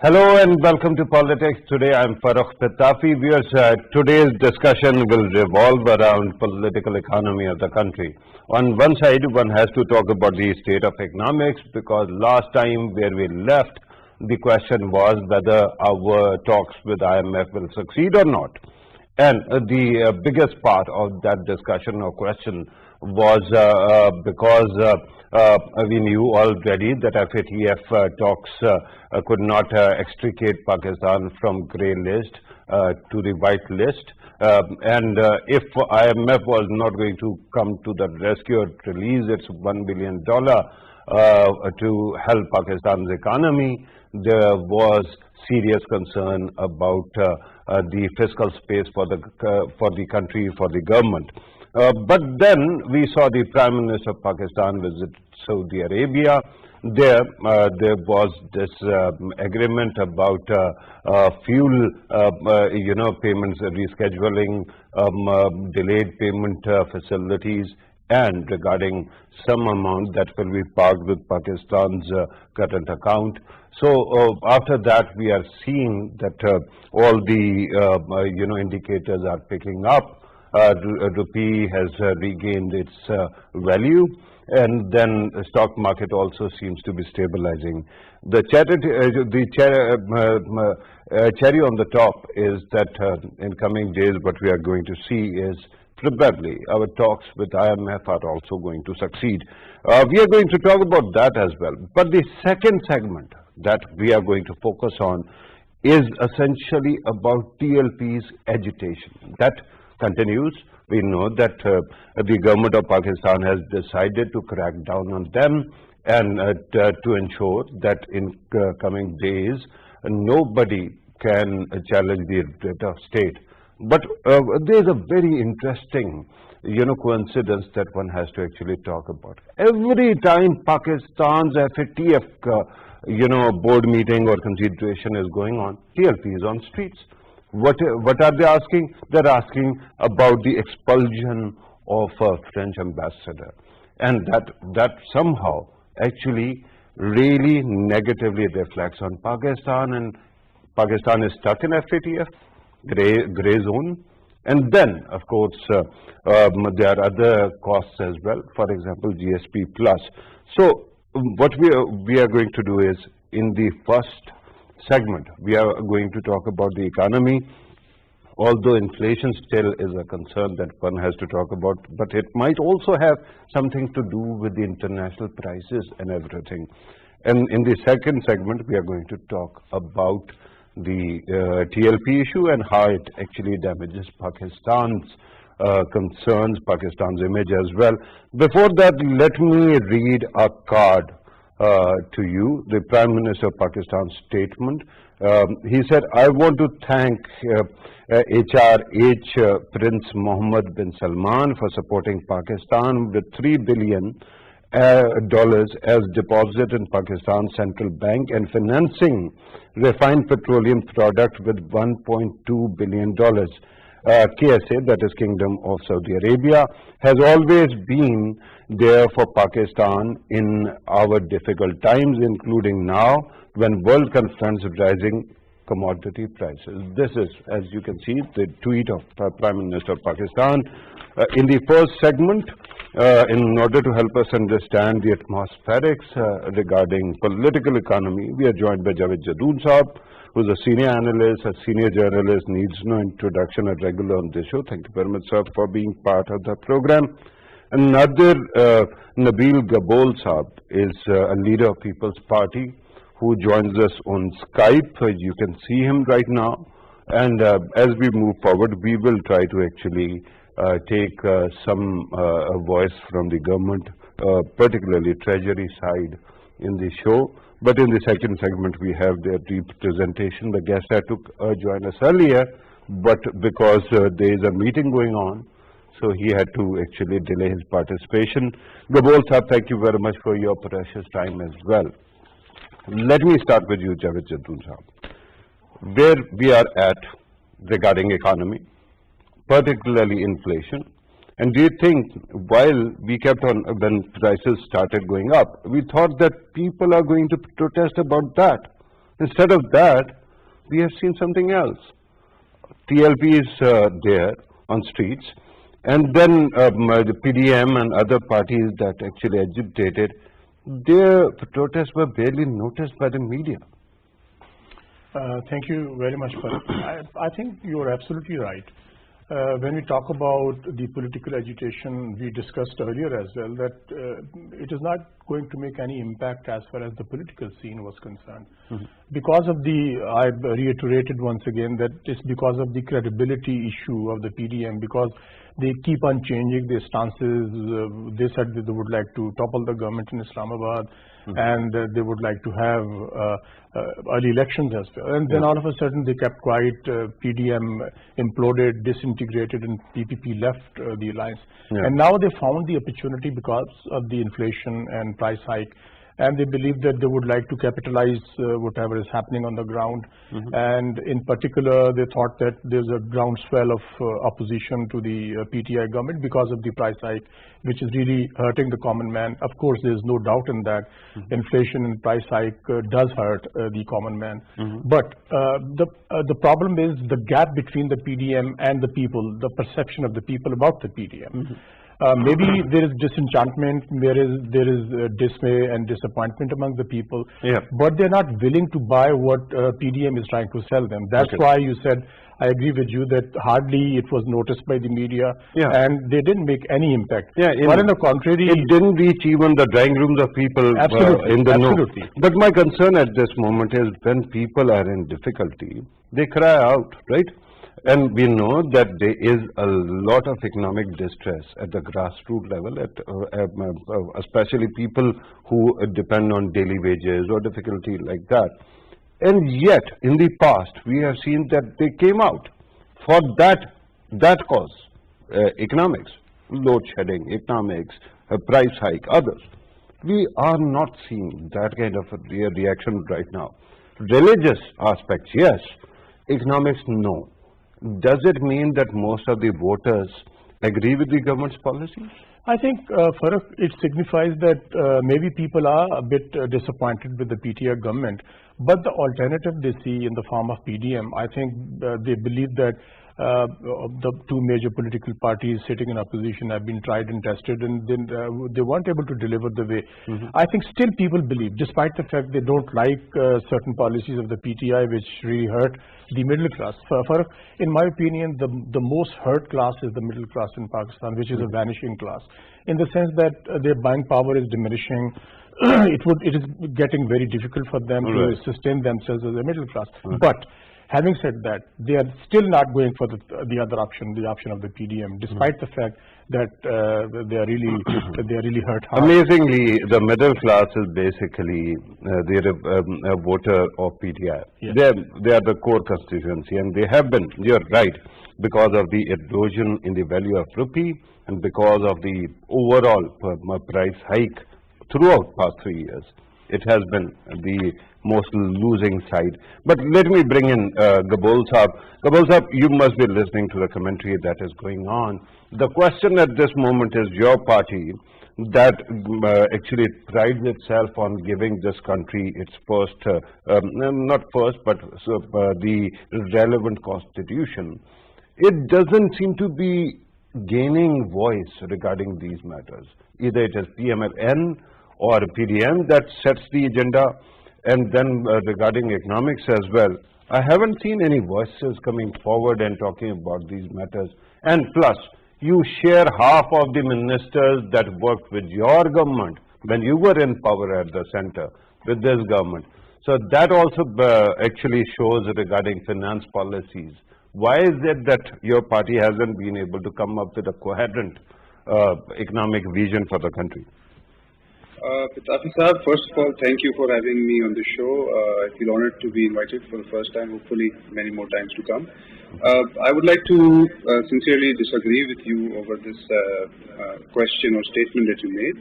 Hello and welcome to Politics. Today I'm Farrukh Pitafi. Today's discussion will revolve around political economy of the country. On one side, one has to talk about the state of economics because last time where we left, the question was whether our talks with IMF will succeed or not. And the biggest part of that discussion or question was because we knew already that FATF talks could not extricate Pakistan from grey list to the white list. And if IMF was not going to come to the rescue or release its $1 billion to help Pakistan's economy, there was serious concern about the fiscal space for the country, for the government. But then we saw the Prime Minister of Pakistan visit Saudi Arabia. There was this agreement about fuel, payments, rescheduling, delayed payment facilities, and regarding some amount that will be parked with Pakistan's current account. So after that, we are seeing that all the indicators are picking up. Rupee has regained its value, and then the stock market also seems to be stabilizing. The cherry on the top is that in coming days, what we are going to see is probably our talks with IMF are also going to succeed. We are going to talk about that as well. But the second segment that we are going to focus on is essentially about TLP's agitation. That continues. We know that the government of Pakistan has decided to crack down on them and to ensure that in coming days nobody can challenge the rate of state. But there is a very interesting coincidence that one has to actually talk about. Every time Pakistan's FATF board meeting or consideration is going on, TLP is on streets. What are they asking? They're asking about the expulsion of a French ambassador, and that somehow actually really negatively reflects on Pakistan, and Pakistan is stuck in FATF, gray zone. And then, of course, there are other costs as well, for example, GSP plus. So what we are going to do is, in the first segment, we are going to talk about the economy. Although inflation still is a concern that one has to talk about, but it might also have something to do with the international prices and everything. And in the second segment, we are going to talk about the TLP issue and how it actually damages Pakistan's concerns, Pakistan's image as well. Before that, let me read a card to you, the Prime Minister of Pakistan's statement. He said, I want to thank HRH Prince Mohammed bin Salman for supporting Pakistan with $3 billion as deposit in Pakistan's central bank and financing refined petroleum product with $1.2 billion. KSA, that is Kingdom of Saudi Arabia, has always been there for Pakistan in our difficult times, including now when world confronts rising commodity prices. This is, as you can see, the tweet of Prime Minister of Pakistan. In the first segment, in order to help us understand the atmospherics regarding political economy, we are joined by Javed Jadoon Saab, who's a senior analyst, a senior journalist, needs no introduction, a regular on this show. Thank you very much, sir, for being part of the program. Another, Nabil Gabol Saab, is a leader of People's Party who joins us on Skype. You can see him right now. And as we move forward, we will try to actually take some voice from the government, particularly Treasury side in the show. But in the second segment, we have their representation. The guest had to join us earlier, but because there is a meeting going on, so he had to actually delay his participation. Gabol Saab, thank you very much for your precious time as well. Let me start with you, Javed Jadoon Saab. Where we are at regarding economy, particularly inflation, and do you think while we kept on, when prices started going up, we thought that people are going to protest about that? Instead of that, we have seen something else. TLP is there on streets, and then the PDM and other parties that actually agitated, their protests were barely noticed by the media. Thank you very much, Farrukh. I think you are absolutely right. When we talk about the political agitation, we discussed earlier as well that it is not going to make any impact as far as the political scene was concerned. Because of I reiterated once again that it's because of the credibility issue of the PDM, because they keep on changing their stances. They said that they would like to topple the government in Islamabad, and they would like to have early elections as well. And then all of a sudden they kept quiet, PDM imploded, disintegrated, and PPP left the alliance. And now they found the opportunity because of the inflation and price hike, and they believe that they would like to capitalize whatever is happening on the ground. And in particular, they thought that there's a groundswell of opposition to the PTI government because of the price hike, which is really hurting the common man. Of course, there's no doubt in that. Inflation and price hike does hurt the common man. But the problem is the gap between the PDM and the people, the perception of the people about the PDM. Maybe there is disenchantment, there is dismay and disappointment among the people, but they're not willing to buy what PDM is trying to sell them. That's why you said, I agree with you, that hardly it was noticed by the media, and they didn't make any impact. But on the contrary, it didn't reach even the drawing rooms of people in the know. But my concern at this moment is when people are in difficulty, they cry out, right? And we know that there is a lot of economic distress at the grassroots level, especially people who depend on daily wages or difficulty like that. And yet, in the past, we have seen that they came out for that cause, economics, load shedding, economics, price hike, others. We are not seeing that kind of a reaction right now. Religious aspects, yes. Economics, no. Does it mean that most of the voters agree with the government's policies? I think, Farrukh, it signifies that maybe people are a bit disappointed with the PTI government, but the alternative they see in the form of PDM, I think they believe that the two major political parties sitting in opposition have been tried and tested, and then they weren't able to deliver the way. I think still people believe, despite the fact they don't like certain policies of the PTI which really hurt the middle class. In my opinion, the most hurt class is the middle class in Pakistan, which is a vanishing class, in the sense that their buying power is diminishing. It is getting very difficult for them to sustain themselves as a middle class. But having said that, they are still not going for the other option, the option of the PDM, despite the fact that they are really hurt hard. Amazingly, the middle class is basically a voter of PTI. They are the core constituency, and they have been. You're right, because of the erosion in the value of rupee and because of the overall price hike throughout past 3 years. It has been the most losing side. But let me bring in Gabol Saab. Gabol Saab, you must be listening to the commentary that is going on. The question at this moment is your party that actually prides itself on giving this country its first, not first, but the relevant constitution. It doesn't seem to be gaining voice regarding these matters. Either it is PMLN or PDM that sets the agenda, and then regarding economics as well. I haven't seen any voices coming forward and talking about these matters. And plus, you share half of the ministers that worked with your government when you were in power at the center with this government. So that also actually shows regarding finance policies. Why is it that your party hasn't been able to come up with a coherent economic vision for the country? Pitafi Saab, first of all, thank you for having me on the show. I feel honored to be invited for the first time, hopefully many more times to come. I would like to sincerely disagree with you over this question or statement that you made.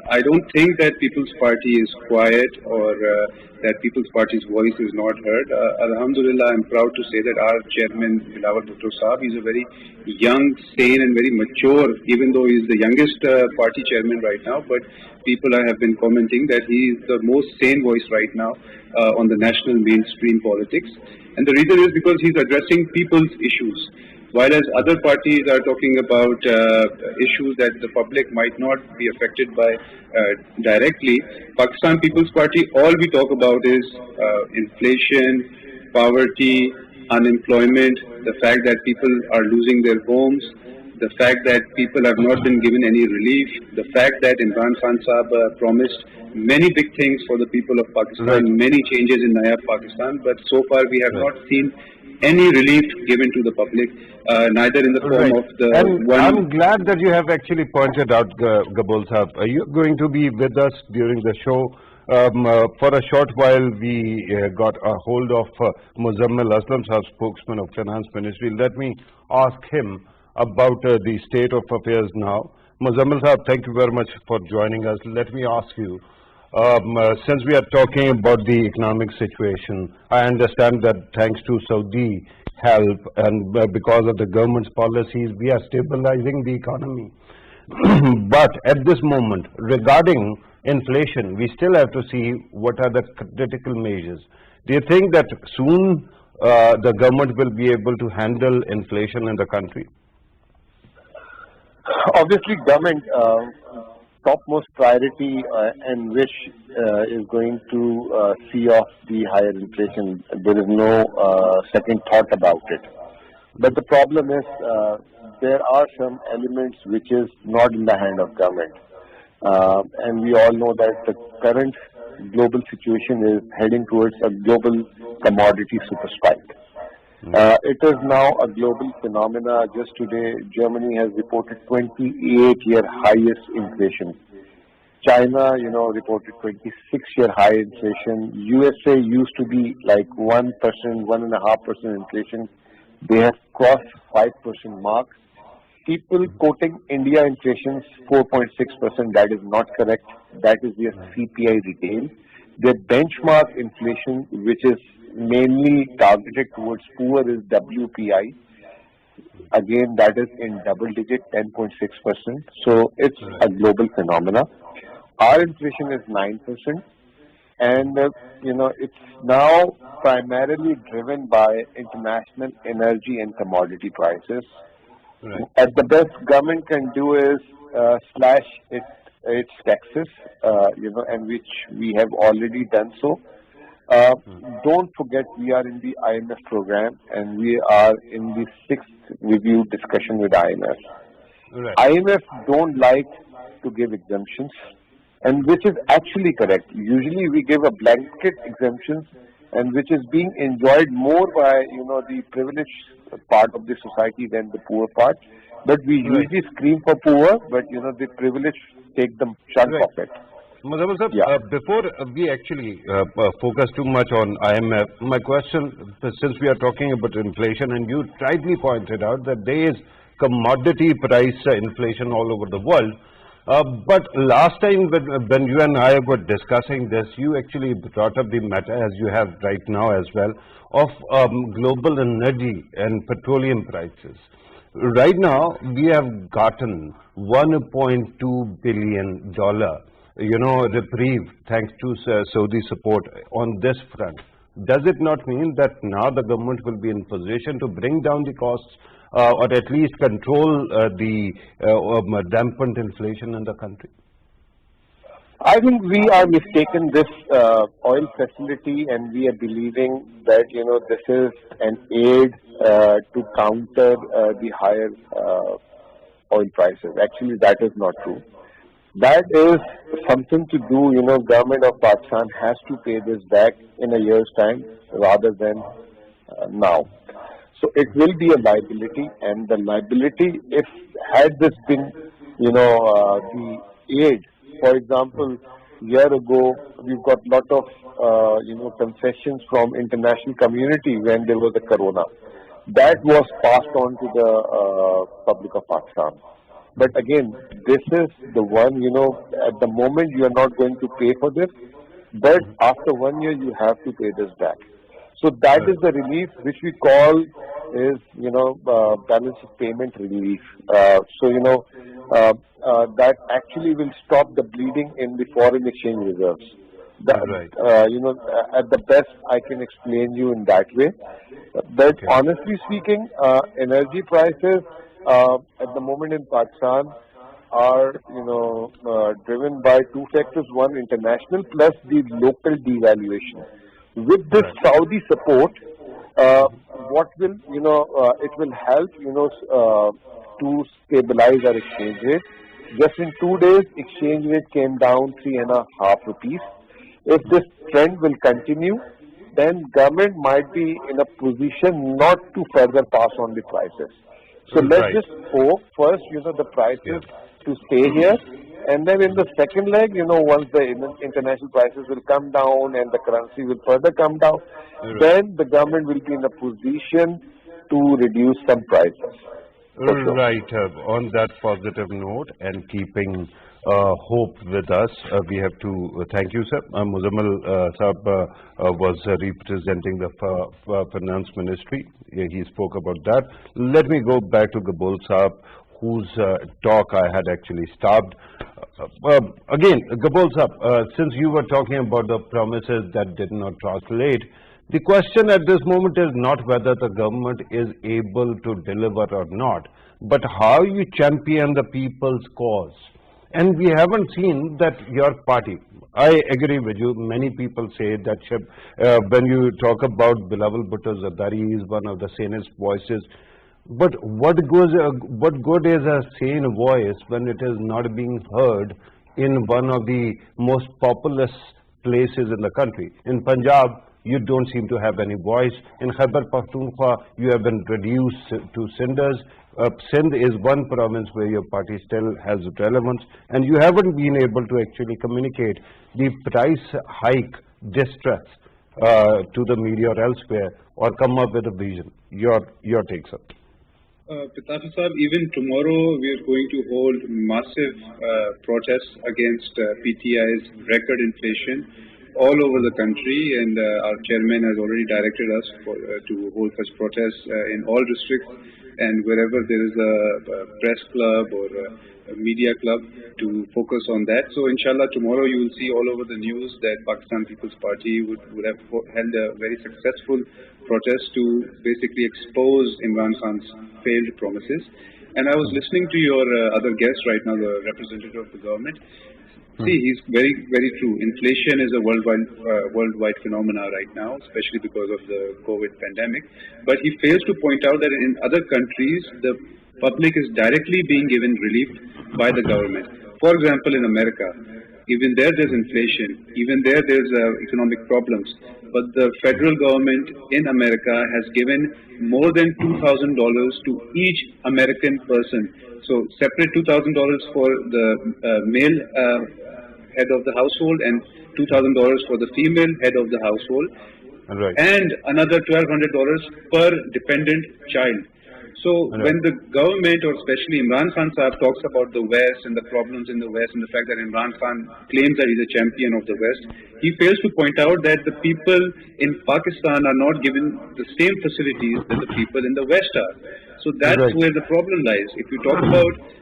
I don't think that People's Party is quiet or that People's Party's voice is not heard. Alhamdulillah, I'm proud to say that our chairman, Bilawal Bhutto Saab, is a very young, sane and very mature, even though he's the youngest party chairman right now, but people have been commenting that he is the most sane voice right now on the national mainstream politics. And the reason is because he's addressing people's issues. While as other parties are talking about issues that the public might not be affected by directly, Pakistan People's Party, all we talk about is inflation, poverty, unemployment, the fact that people are losing their homes, the fact that people have not been given any relief, the fact that Imran Khan Saab promised many big things for the people of Pakistan, Right. many changes in Naya Pakistan, but so far we have not seen any relief given to the public, neither in the form Right. of the And one. I'm glad that you have actually pointed out, Gabul Saab. Are you going to be with us during the show? For a short while, we got a hold of Muzammil Aslam Saab, spokesman of Finance Ministry. Let me ask him about the state of affairs now. Muzammil Saab, thank you very much for joining us. Let me ask you, since we are talking about the economic situation, I understand that thanks to Saudi help and because of the government's policies, we are stabilizing the economy. But at this moment, regarding inflation, we still have to see what are the critical measures. Do you think that soon the government will be able to handle inflation in the country? Obviously, government topmost priority and wish is going to see off the higher inflation. There is no second thought about it. But the problem is there are some elements which is not in the hand of government. And we all know that the current global situation is heading towards a global commodity super spike. It is now a global phenomena. Just today, Germany has reported 28-year highest inflation. China, reported 26-year high inflation. USA used to be like 1%, 1.5% inflation. They have crossed 5% mark. People quoting India inflation 4.6%. That is not correct. That is their CPI retail. Their benchmark inflation, which is mainly targeted towards poor, is WPI. Again, that is in double digit, 10.6%. So it's a global phenomena. Our inflation is 9%, and it's now primarily driven by international energy and commodity prices. Right. At the best, government can do is slash its taxes, and which we have already done so. Don't forget, we are in the IMF program, and we are in the 6th review discussion with IMF. Right. IMF don't like to give exemptions, and which is actually correct. Usually we give a blanket exemptions, and which is being enjoyed more by the privileged part of the society than the poor part. But we usually scream for poor, but the privileged take the chunk of it. Muzammil Sahab, Yeah. before we actually focus too much on IMF, my question, since we are talking about inflation, and you rightly pointed out that there is commodity price inflation all over the world. But last time when you and I were discussing this, you actually brought up the matter, as you have right now as well, of global energy and petroleum prices. Right now, we have gotten $1.2 billion, reprieve thanks to Saudi support on this front. Does it not mean that now the government will be in position to bring down the costs or at least control the dampened inflation in the country? I think we are mistaken this oil facility, and we are believing that this is an aid to counter the higher oil prices. Actually, that is not true. That is something to do. Government of Pakistan has to pay this back in a year's time rather than now. So it will be a liability, and the liability, if had this been, the aid. For example, year ago, we've got lot of, concessions from international community when there was a corona. That was passed on to the public of Pakistan. But again, this is the one, at the moment you are not going to pay for this, but after 1 year you have to pay this back. So that is the relief which we call is, balance of payment relief. That actually will stop the bleeding in the foreign exchange reserves. Right. At the best, I can explain you in that way. But Okay. honestly speaking, energy prices at the moment in Pakistan are, driven by two factors. One, international, plus the local devaluation. With this Right. Saudi support, what will, it will help, to stabilize our exchange rate. Just in 2 days, exchange rate came down 3.5 rupees. If this trend will continue, then government might be in a position not to further pass on the prices. So let's Right. just hope first, the Yeah. prices to stay here, and then in the second leg, once the international prices will come down and the currency will further come down, Right. then the government will be in a position to reduce some prices. For sure. Right. On that positive note and keeping hope with us, we have to thank you, sir. Muzammal Saab was representing the Finance Ministry. He spoke about that. Let me go back to Gabol Saab, whose talk I had actually stopped. Again, Gabol Saab, since you were talking about the promises that did not translate, the question at this moment is not whether the government is able to deliver or not, but how you champion the people's cause. And we haven't seen that your party. I agree with you. Many people say that when you talk about Bilawal Bhutto Zardari is one of the sanest voices. But what good is a sane voice when it is not being heard in one of the most populous places in the country? In Punjab, you don't seem to have any voice. In Khyber Pakhtunkhwa, you have been reduced to cinders. Sindh is one province where your party still has relevance, and you haven't been able to actually communicate the price hike distress to the media or elsewhere, or come up with a vision. Your take, sir. Pitafi Sahib, even tomorrow we are going to hold massive protests against PTI's record inflation all over the country, and our chairman has already directed us to hold such protests in all districts and wherever there is a press club or a media club to focus on that. So inshallah tomorrow you will see all over the news that Pakistan People's Party would have held a very successful protest to basically expose Imran Khan's failed promises. And I was listening to your other guest right now, the representative of the government. See, he's very, very true. Inflation is a worldwide phenomena right now, especially because of the COVID pandemic. But he fails to point out that in other countries, the public is directly being given relief by the government. For example, in America, even there's inflation. Even there's economic problems. But the federal government in America has given more than $2,000 to each American person. So separate $2,000 for the male head of the household and $2,000 for the female head of the household, Right. and another $1,200 per dependent child. So when the government, or especially Imran Khan Sahib, talks about the West and the problems in the West and the fact that Imran Khan claims that he's a champion of the West, he fails to point out that the people in Pakistan are not given the same facilities that the people in the West are. So that's where the problem lies. If you talk about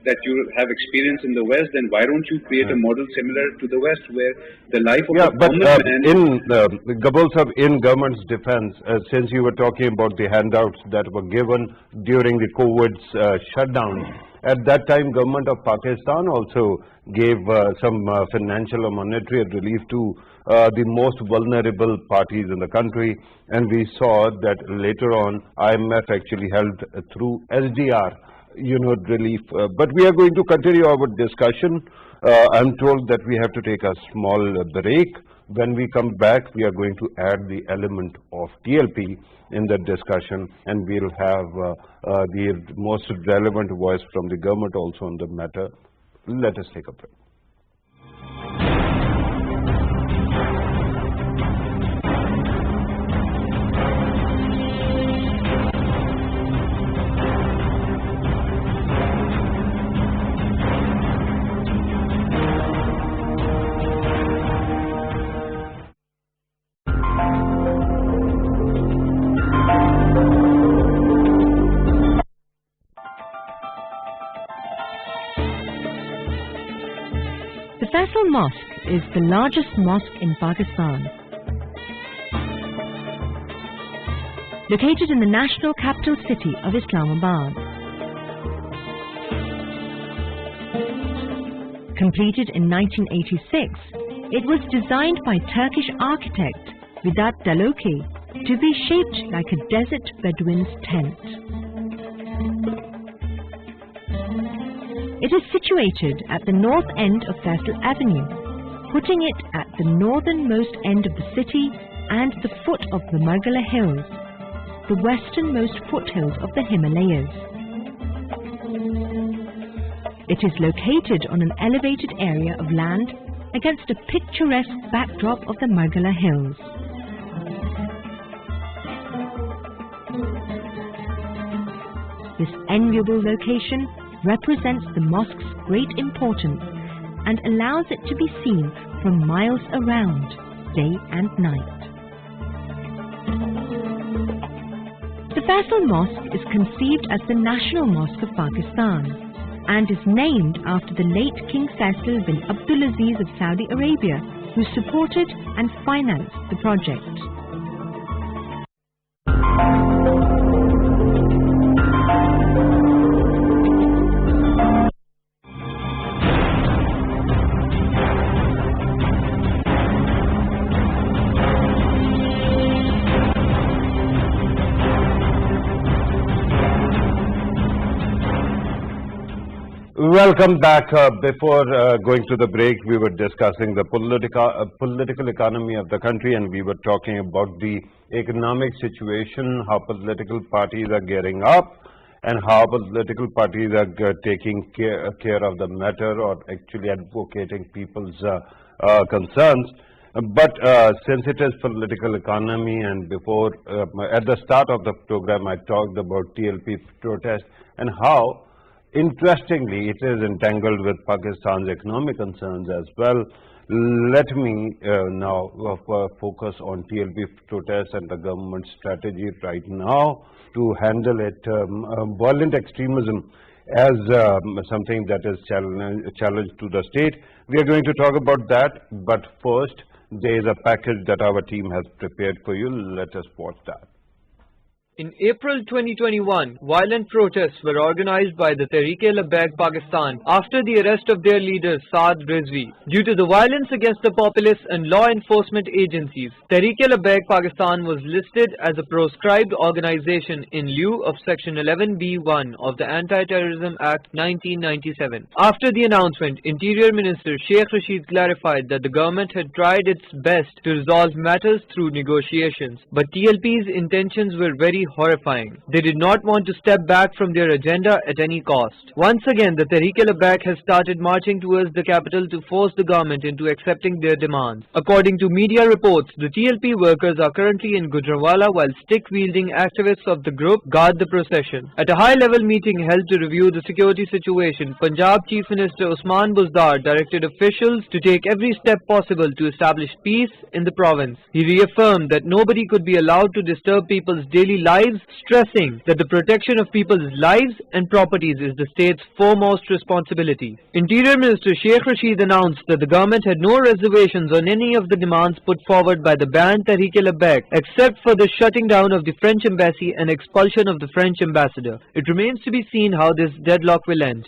that you have experience in the West, then why don't you create a model similar to the West, where the life of the common man... in Gabol Sahib, in government's defense, since you were talking about the handouts that were given during the COVID's shutdown, at that time, government of Pakistan also gave some financial or monetary relief to the most vulnerable parties in the country, and we saw that later on IMF actually helped through SDR, relief. But we are going to continue our discussion. I'm told that we have to take a small break. When we come back, we are going to add the element of TLP in the discussion, and we'll have the most relevant voice from the government also on the matter. Let us take a break. The Faisal Mosque is the largest mosque in Pakistan. Located in the national capital city of Islamabad. Completed in 1986, it was designed by Turkish architect Vedat Daloki to be shaped like a desert Bedouin's tent. It is situated at the north end of Faisal Avenue, putting it at the northernmost end of the city and the foot of the Margala Hills, the westernmost foothills of the Himalayas. It is located on an elevated area of land against a picturesque backdrop of the Margala Hills. This enviable location represents the mosque's great importance and allows it to be seen from miles around, day and night. The Faisal Mosque is conceived as the national mosque of Pakistan and is named after the late King Faisal bin Abdulaziz of Saudi Arabia, who supported and financed the project. Welcome back. Before going to the break, we were discussing the political economy of the country, and we were talking about the economic situation, how political parties are gearing up, and how political parties are taking care of the matter or actually advocating people's concerns. But since it is political economy, and before, at the start of the program, I talked about TLP protest and how interestingly, it is entangled with Pakistan's economic concerns as well. Let me now focus on TLP protests and the government's strategy right now to handle it. Violent extremism as something that is challenge to the state. We are going to talk about that, but first, there is a package that our team has prepared for you. Let us watch that. In April 2021, violent protests were organized by the Tehreek-e-Labbaik Pakistan after the arrest of their leader Saad Rizvi. Due to the violence against the populace and law enforcement agencies, Tehreek-e-Labbaik Pakistan was listed as a proscribed organization in lieu of Section 11B1 of the Anti-Terrorism Act 1997. After the announcement, Interior Minister Sheikh Rashid clarified that the government had tried its best to resolve matters through negotiations, but TLP's intentions were very horrifying. They did not want to step back from their agenda at any cost. Once again, the Tehreek-e-Labbaik has started marching towards the capital to force the government into accepting their demands. According to media reports, the TLP workers are currently in Gujranwala while stick-wielding activists of the group guard the procession. At a high-level meeting held to review the security situation, Punjab Chief Minister Usman Buzdar directed officials to take every step possible to establish peace in the province. He reaffirmed that nobody could be allowed to disturb people's daily lives, stressing that the protection of people's lives and properties is the state's foremost responsibility. Interior Minister Sheikh Rashid announced that the government had no reservations on any of the demands put forward by the banned Tehreek-e-Labbaik, except for the shutting down of the French embassy and expulsion of the French ambassador. It remains to be seen how this deadlock will end.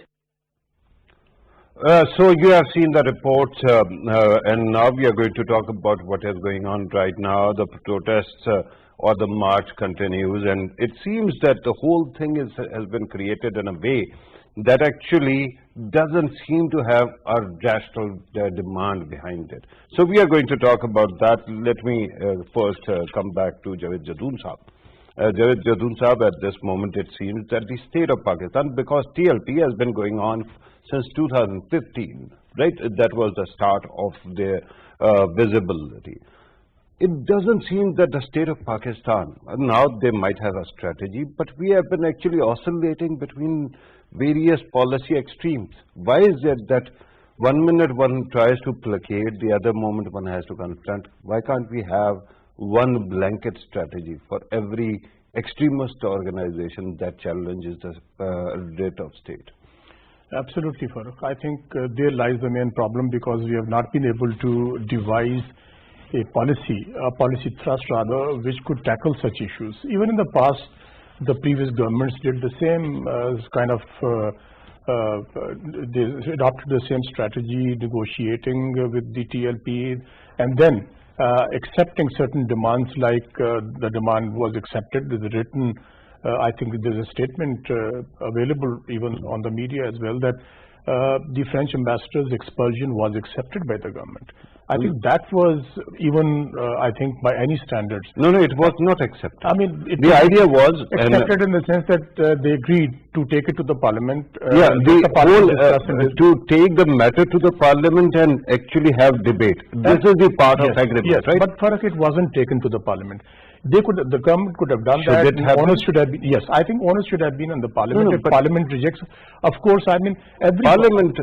So you have seen the reports, and now we are going to talk about what is going on right now. The protests or the march continues, and it seems that the whole thing has been created in a way that actually doesn't seem to have a rational demand behind it. So we are going to talk about that. Let me first come back to Javed Jadoon Saab. Javed Jadoon Saab, at this moment it seems that the state of Pakistan, because TLP has been going on since 2015, right? That was the start of their visibility. It doesn't seem that the state of Pakistan, now they might have a strategy, but we have been actually oscillating between various policy extremes. Why is it that one minute one tries to placate, the other moment one has to confront? Why can't we have one blanket strategy for every extremist organization that challenges the rate of state? Absolutely, Farrukh. I think there lies the main problem, because we have not been able to devise a policy thrust rather, which could tackle such issues. Even in the past, the previous governments did the same they adopted the same strategy, negotiating with the TLP, and then accepting certain demands, like the demand was accepted, is written. I think there's a statement available even on the media as well, that the French ambassador's expulsion was accepted by the government. I think that was even, I think, by any standards. No, it was not accepted. I mean, the idea was accepted in the sense that they agreed to take it to the parliament. To take the matter to the parliament and actually have debate. This is the part of agreement, yes, right? But Farrukh, it wasn't taken to the parliament. The government could have done that. Onus should have been, yes, I think onus should have been on the parliament. If parliament rejects, of course, I mean, every parliament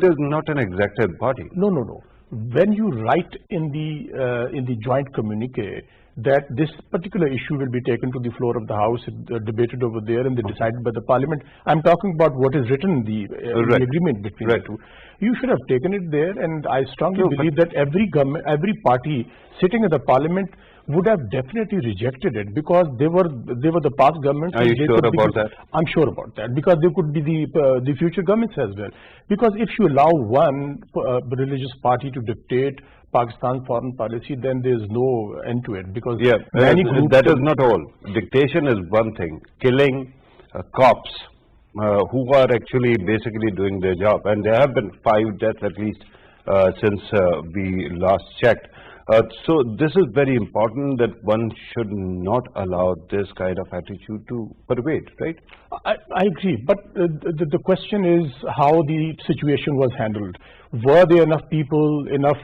is not an executive body. No. When you write in the joint communique that this particular issue will be taken to the floor of the House, debated over there, and decided by the parliament, I'm talking about what is written in the agreement between the two. You should have taken it there, and I strongly believe that every party sitting in the parliament would have definitely rejected it, because they were the past governments. Are you sure about that? I'm sure about that, because they could be the future governments as well. Because if you allow one religious party to dictate Pakistan's foreign policy, then there's no end to it. Because many groups, that is not all. Dictation is one thing. Killing cops who are actually basically doing their job, and there have been 5 deaths at least since we last checked. So this is very important, that one should not allow this kind of attitude to pervade, right? I agree, but the question is how the situation was handled. Were there enough people, enough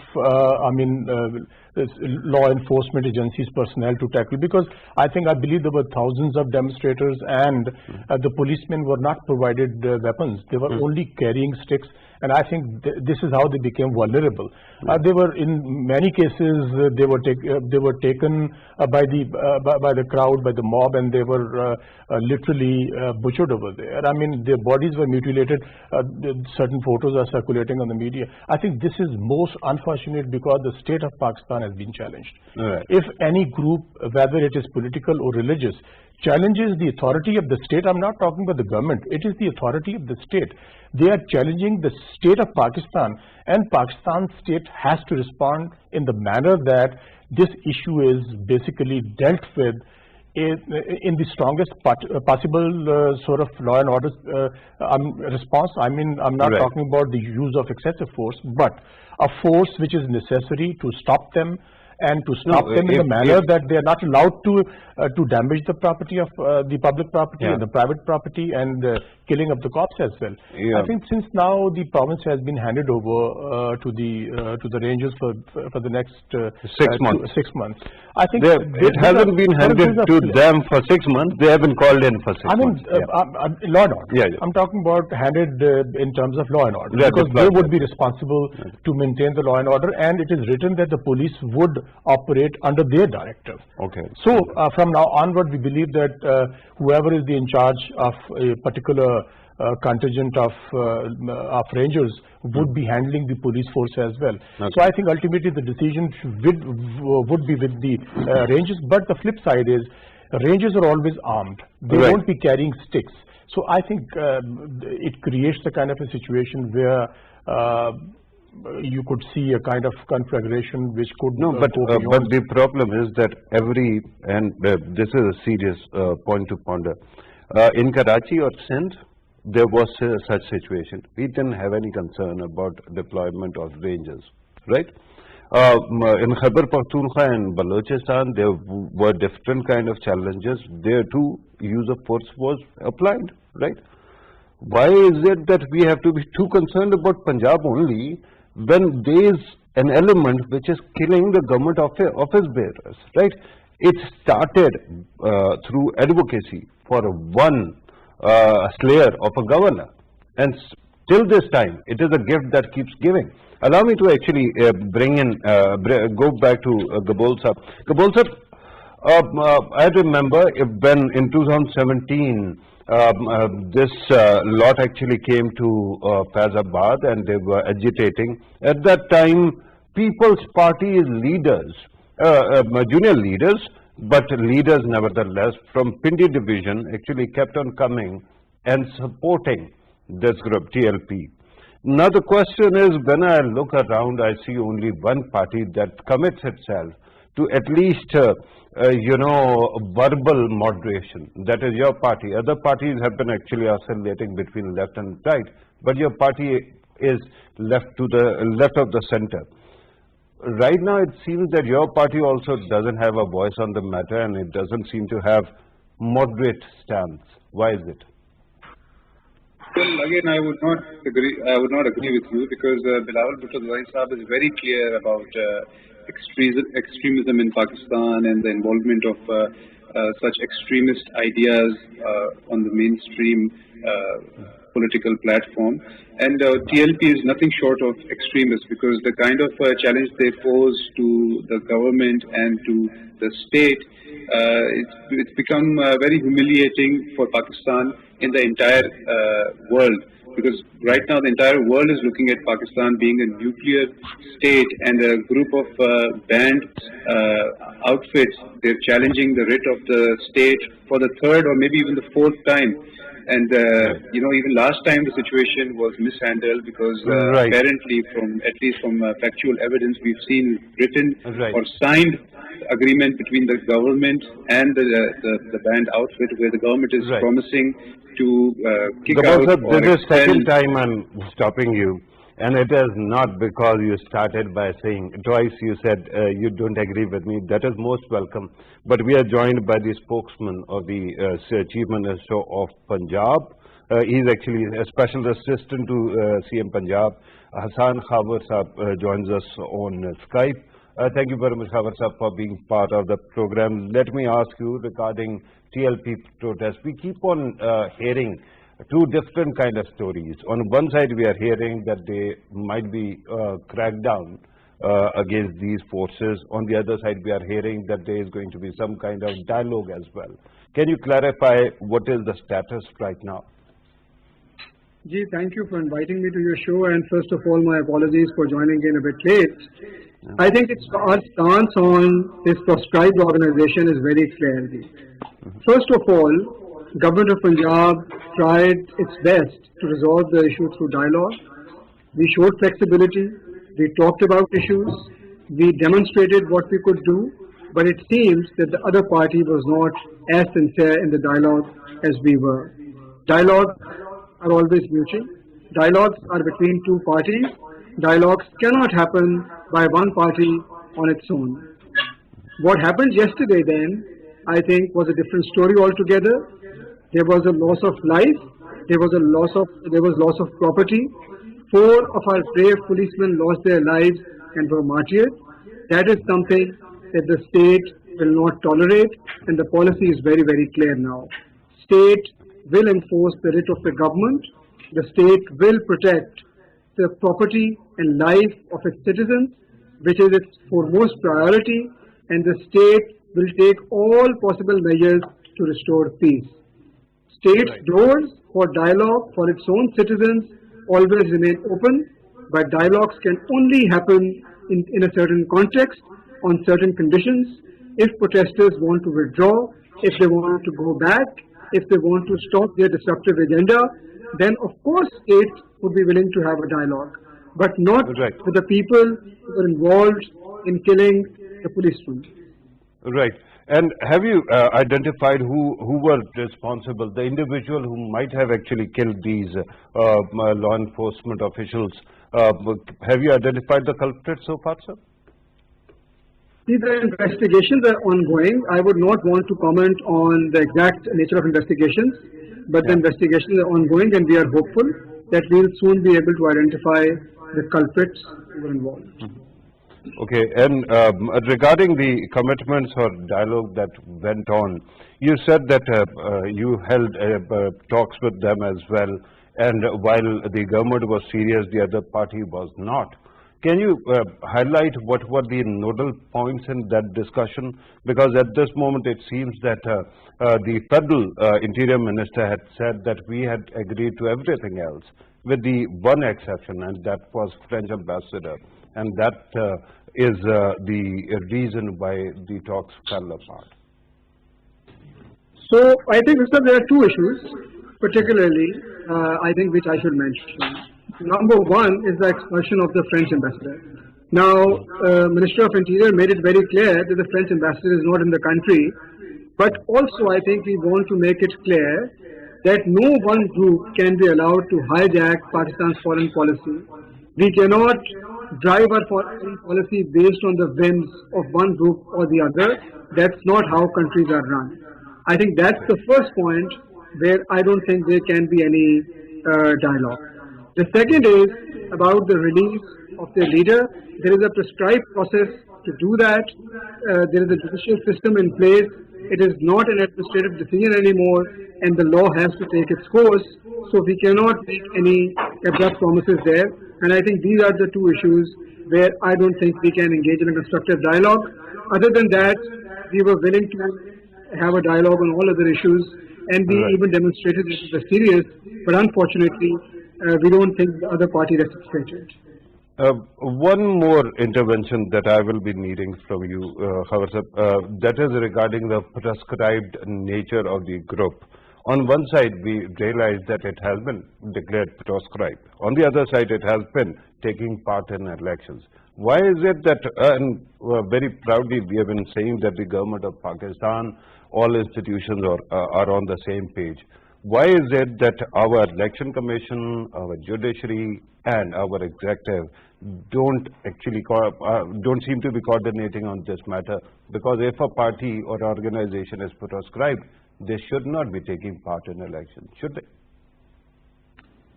law enforcement agencies personnel to tackle? Because I believe there were thousands of demonstrators, and the policemen were not provided weapons. They were only carrying sticks. And I think this is how they became vulnerable. They were, in many cases, they were taken by the crowd, by the mob, and they were literally butchered over there. I mean, their bodies were mutilated. Certain photos are circulating on the media. I think this is most unfortunate, because the state of Pakistan has been challenged. If any group, whether it is political or religious, challenges the authority of the state, I'm not talking about the government, it is the authority of the state. They are challenging the state of Pakistan, and Pakistan state has to respond in the manner that this issue is basically dealt with in the strongest possible sort of law and order response. I mean, I'm not talking about the use of excessive force, but a force which is necessary to stop them, and to stop them in the manner that they are not allowed to damage the property of the public property and the private property, and killing of the cops as well. I think since now the province has been handed over to the rangers for the next 6 months. 6 months. I think it hasn't been handed to them for 6 months. They have been called in for 6 months. Law and order. I'm talking about handed in terms of law and order, because they would be responsible to maintain the law and order, and it is written that the police would operate under their directive. So from now onward, we believe that whoever is in charge of a particular contingent of rangers would be handling the police force as well. So I think ultimately the decision would be with the rangers. But the flip side is, rangers are always armed. They won't be carrying sticks. So I think it creates the kind of a situation where you could see a kind of conflagration which could but the problem is that this is a serious point to ponder. In Karachi or Sindh, there was such situation. We didn't have any concern about deployment of rangers, right? In Khyber Pakhtunkhwa and Balochistan, there were different kind of challenges. There too, use of force was applied, right? Why is it that we have to be too concerned about Punjab only, when there is an element which is killing the government office bearers, right? It started through advocacy for one slayer of a governor, and till this time, it is a gift that keeps giving. Allow me to actually go back to Gabol Sahab. Gabol Sahab, I remember when in 2017, This lot actually came to Faizabad and they were agitating. At that time, People's Party's leaders, junior leaders, but leaders nevertheless from Pindi division actually kept on coming and supporting this group, TLP. Now the question is, when I look around, I see only one party that commits itself to at least, verbal moderation. That is your party. Other parties have been actually oscillating between left and right, but your party is left of the center. Right now, it seems that your party also doesn't have a voice on the matter, and it doesn't seem to have moderate stance. Why is it? Well, again, I would not agree with you, because Bilawal Bhutto Zawai Sahab is very clear about extremism in Pakistan and the involvement of such extremist ideas on the mainstream political platform. And TLP is nothing short of extremist, because the kind of challenge they pose to the government and to the state, it's become very humiliating for Pakistan in the entire world. Because right now the entire world is looking at Pakistan being a nuclear state, and a group of banned outfits, they're challenging the writ of the state for the third or maybe even the fourth time. And even last time the situation was mishandled, because apparently, at least from factual evidence, we've seen written or signed agreement between the government and the banned outfit, where the government is promising to kick out or this is the second time I'm stopping you, and it is not because you started by saying twice you said you don't agree with me. That is most welcome. But we are joined by the spokesman of the Chief Minister of Punjab. He is actually a special assistant to CM Punjab. Hassan Khabar Saab joins us on Skype. Thank you very much, Khabar Saab, for being part of the program. Let me ask you regarding TLP protests. We keep on hearing two different kind of stories. On one side, we are hearing that they might be cracked down against these forces. On the other side, we are hearing that there is going to be some kind of dialogue as well. Can you clarify what is the status right now? Ji, thank you for inviting me to your show, and first of all, my apologies for joining in a bit late. I think our stance on this proscribed organization is very clear. First of all, Government of Punjab tried its best to resolve the issue through dialogue. We showed flexibility, we talked about issues, we demonstrated what we could do, but it seems that the other party was not as sincere in the dialogue as we were. Dialogues are always mutual. Dialogues are between two parties. Dialogues cannot happen by one party on its own. What happened yesterday then, I think, was a different story altogether. There was a loss of life, there was loss of property. 4 of our brave policemen lost their lives and were martyred. That is something that the state will not tolerate, and the policy is very, very clear now. State will enforce the writ of the government. The state will protect the property and life of its citizens, which is its foremost priority, and the state will take all possible measures to restore peace. State's doors for dialogue for its own citizens always remain open, but dialogues can only happen in a certain context, on certain conditions. If protesters want to withdraw, if they want to go back, if they want to stop their disruptive agenda, then of course state would be willing to have a dialogue, but not with the people who are involved in killing the policemen. Right. And have you identified who were responsible, the individual who might have actually killed these law enforcement officials? Have you identified the culprits so far, sir? These investigations are ongoing. I would not want to comment on the exact nature of investigations, but the investigations are ongoing, and we are hopeful that we will soon be able to identify the culprits who were involved. Okay, and regarding the commitments or dialogue that went on, you said that you held talks with them as well, and while the government was serious, the other party was not. Can you highlight what were the nodal points in that discussion? Because at this moment it seems that the federal Interior Minister had said that we had agreed to everything else, with the one exception, and that was French ambassador, and that is the reason why the talks fell apart. So I think, sir, there are two issues, particularly, I think, which I should mention. Number one is the expulsion of the French ambassador. Now, Minister of Interior made it very clear that the French ambassador is not in the country, but also I think we want to make it clear that no one group can be allowed to hijack Pakistan's foreign policy. We cannot drive our foreign policy based on the whims of one group or the other. That's not how countries are run. I think that's the first point where I don't think there can be any dialogue. The second is about the release of their leader. There is a prescribed process to do that. There is a judicial system in place. It is not an administrative decision anymore, and the law has to take its course. So we cannot make any abrupt promises there. And I think these are the two issues where I don't think we can engage in a constructive dialogue. Other than that, we were willing to have a dialogue on all other issues, and we even demonstrated this is serious, but unfortunately, we don't think the other party reciprocated. One more intervention that I will be needing from you, that is regarding the prescribed nature of the group. On one side, we realize that it has been declared proscribed. On the other side, it has been taking part in elections. Why is it that, and very proudly we have been saying that the government of Pakistan, all institutions are on the same page. Why is it that our election commission, our judiciary, and our executive don't actually don't seem to be coordinating on this matter? Because if a party or organization is proscribed, they should not be taking part in elections, should they?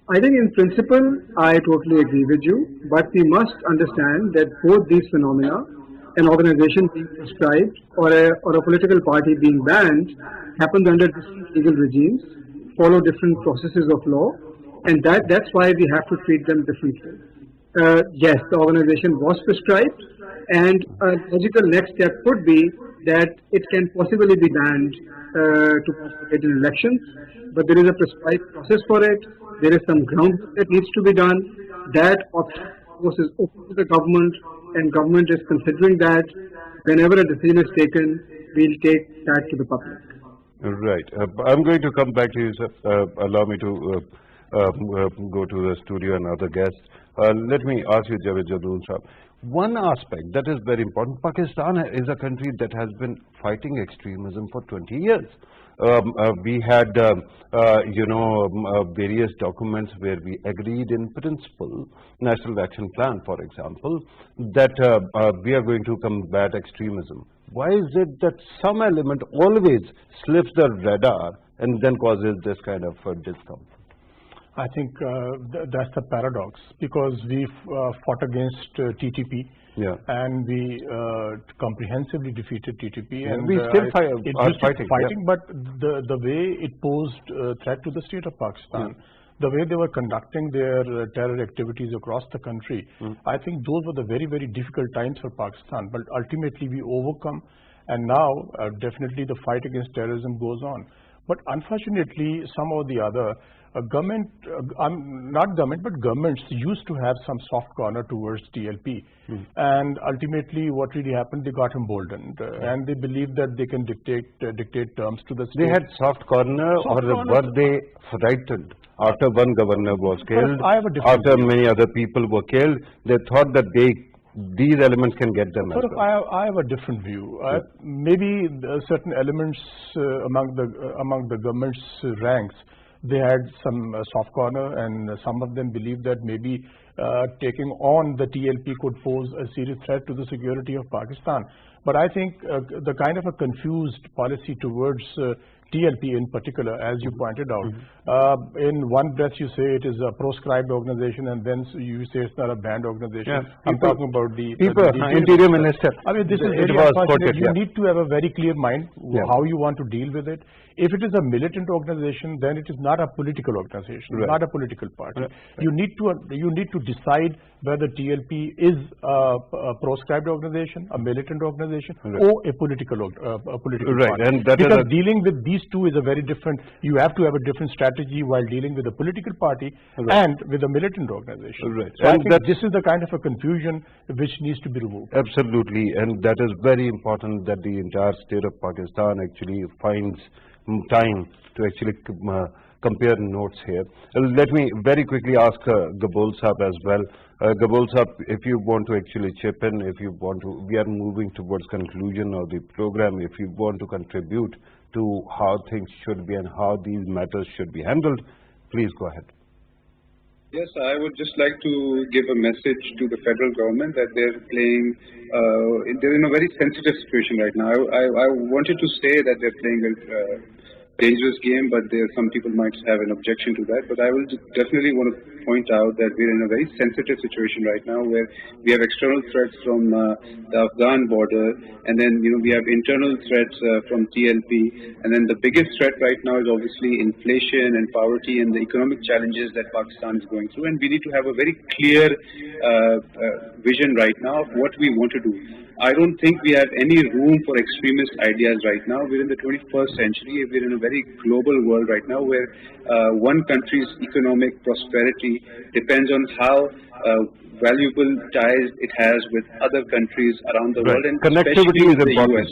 I think in principle, I totally agree with you, but we must understand that both these phenomena, an organization being proscribed or a political party being banned, happens under different legal regimes, follow different processes of law, and that's why we have to treat them differently. Yes, the organization was prescribed, and a logical next step could be that it can possibly be banned to participate in elections, but there is a prescribed process for it. There is some groundwork that needs to be done. That option, of course, is open to the government, and government is considering that. Whenever a decision is taken, we'll take that to the public. Right. I'm going to come back to you, sir. Allow me to go to the studio and other guests. Let me ask you, Javed Jadul sir. One aspect that is very important, Pakistan is a country that has been fighting extremism for 20 years. We had, various documents where we agreed in principle, National Action Plan, for example, that we are going to combat extremism. Why is it that some element always slips the radar and then causes this kind of discomfort? I think that's the paradox, because we fought against TTP, and we comprehensively defeated TTP, and we still are fighting. But the way it posed a threat to the state of Pakistan, the way they were conducting their terror activities across the country, I think those were the very, very difficult times for Pakistan. But ultimately we overcome, and now definitely the fight against terrorism goes on. But unfortunately, some or the other, governments used to have some soft corner towards TLP. And ultimately, what really happened, they got emboldened, and they believed that they can dictate terms to the state. They had soft corner, were they frightened? After one governor was killed, after many other people were killed, they thought that these elements can get them as well. I have a different view. Maybe certain elements among the government's ranks, they had some soft corner, and some of them believed that maybe taking on the TLP could pose a serious threat to the security of Pakistan. But I think the kind of a confused policy towards TLP in particular, as you pointed out, in one breath you say it is a proscribed organization, and then you say it's not a banned organization. I'm talking about the Interior Minister. I mean, this is very unfortunate. You need to have a very clear mind how you want to deal with it. If it is a militant organization, then it is not a political organization, not a political party. You need to decide whether TLP is a proscribed organization, a militant organization, Right. or a political Right, party. and that is because a- dealing with these two is a very different. You have to have a different strategy while dealing with a political party Right. and with a militant organization. Right. So I And think that's- this is the kind of a confusion which needs to be removed. Absolutely, and that is very important that the entire state of Pakistan actually finds time to actually compare notes here. Let me very quickly ask Gabol Saab as well. Gabol Saab, if you want to actually chip in, if you want to, we are moving towards conclusion of the program. If you want to contribute to how things should be and how these matters should be handled, please go ahead. Yes, I would just like to give a message to the federal government that they're playing, they're in a very sensitive situation right now. I wanted to say that they're playing a dangerous game, but some people might have an objection to that. But I will definitely want to point out that we're in a very sensitive situation right now where we have external threats from the Afghan border, and then we have internal threats from TLP, and then the biggest threat right now is obviously inflation and poverty and the economic challenges that Pakistan is going through, and we need to have a very clear vision right now of what we want to do. I don't think we have any room for extremist ideas right now. We're in the 21st century. We're in a very global world right now where one country's economic prosperity depends on how valuable ties it has with other countries around the world, and Connectivity especially is with the important. US.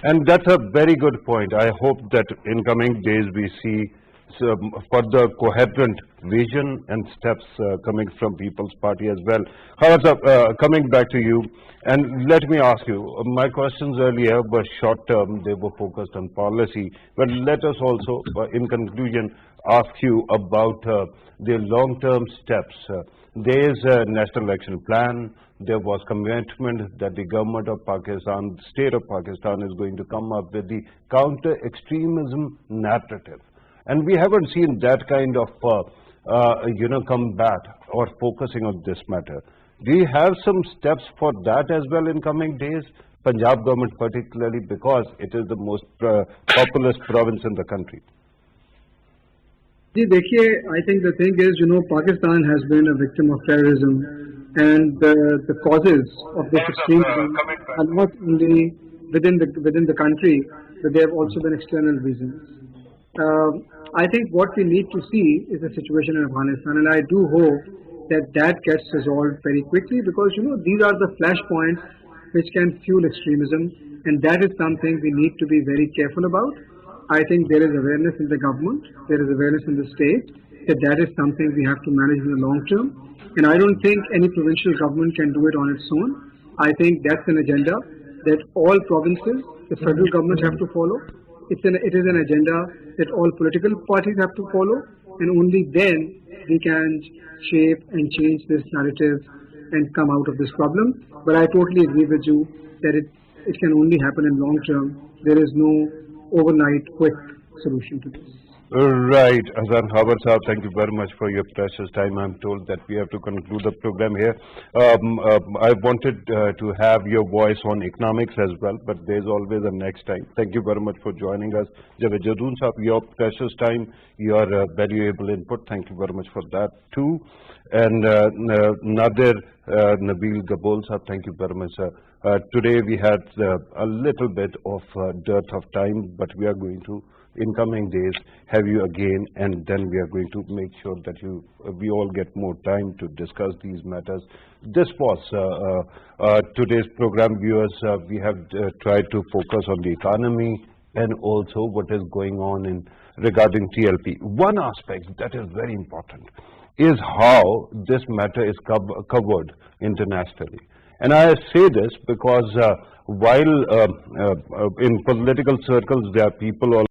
And that's a very good point. I hope that in coming days we see some further coherent vision and steps coming from People's Party as well. However, coming back to you, and let me ask you, my questions earlier were short term, they were focused on policy, but let us also, in conclusion, ask you about the long term steps. There is a national election plan. There was commitment that the government of Pakistan, state of Pakistan, is going to come up with the counter-extremism narrative. And we haven't seen that kind of, combat or focusing on this matter. Do you have some steps for that as well in coming days? Punjab government particularly, because it is the most populous province in the country. जी देखिए, I think the thing is, Pakistan has been a victim of terrorism, and the causes of this extremism are not only within the country, but there have also been external reasons. I think what we need to see is the situation in Afghanistan, and I do hope that gets resolved very quickly, because these are the flashpoints which can fuel extremism, and that is something we need to be very careful about. I think there is awareness in the government, there is awareness in the state that is something we have to manage in the long term, and I don't think any provincial government can do it on its own. I think that's an agenda that all provinces, the federal government have to follow. It is an agenda that all political parties have to follow, and only then we can shape and change this narrative and come out of this problem. But I totally agree with you that it can only happen in long term. There is no overnight quick solution to this. Right, Hazan Hawar Saab, thank you very much for your precious time. I'm told that we have to conclude the program here. I wanted to have your voice on economics as well, but there's always a next time. Thank you very much for joining us. Javed Jadoon Saab, your precious time, your valuable input. Thank you very much for that too. And Nadir Nabil Gabol Saab, thank you very much, sir. Today we had a little bit of dearth of time, but we are going to, in coming days, have you again, and then we are going to make sure that we all get more time to discuss these matters. This was today's program, viewers. We have tried to focus on the economy and also what is going on regarding TLP. One aspect that is very important is how this matter is covered internationally. And I say this because while in political circles there are people